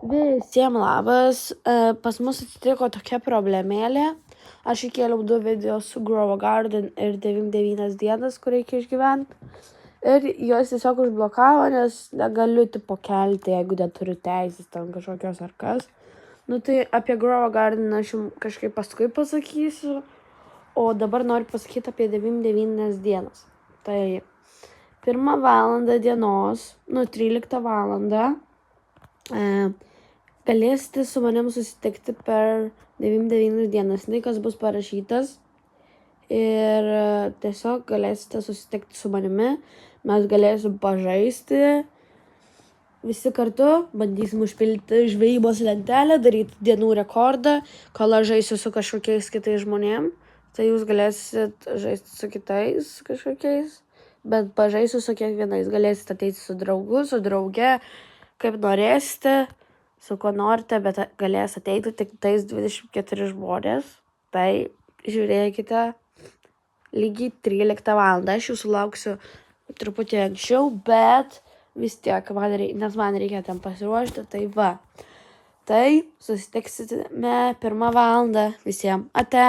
Visiems labas, pas mus atsitiko tokia problemėlė. Aš įkėliau 2 video su Grow a Garden ir 99 dienas, kur reikia išgyventi. Ir juos tiesiog užblokavo, nes negaliu tipo kelti, jeigu neturiu teisės ten kažkokios ar kas. Nu tai apie Grow a Garden aš jums kažkaip paskui pasakysiu, o dabar noriu pasakyti apie 99 dienas. Tai 1 valandą dienos, 13 valandą. Galėsite su manim susitikti per 99 dienas, kas bus parašytas. Ir tiesiog galėsite susitikti su manimi, mes galėsim pažaisti. Visi kartu bandysim užpildyti žvejybos lentelę, daryti dienų rekordą, kol aš žaisiu su kažkokiais kitais žmonėm. Tai jūs galėsit žaisti su kitais kažkokiais, bet pažaisiu su kiekvienais. Galėsite ateiti su draugu, su drauge, kaip norėsite, su kuo norite, bet galės ateiti tik tais 24 žmonės. Tai žiūrėkite lygiai 13 valandą. Aš jūsų lauksiu truputį anksčiau, bet vis tiek, nes man reikia ten pasiruošti, tai va. Tai susitiksime 1 valandą visiems. Ate!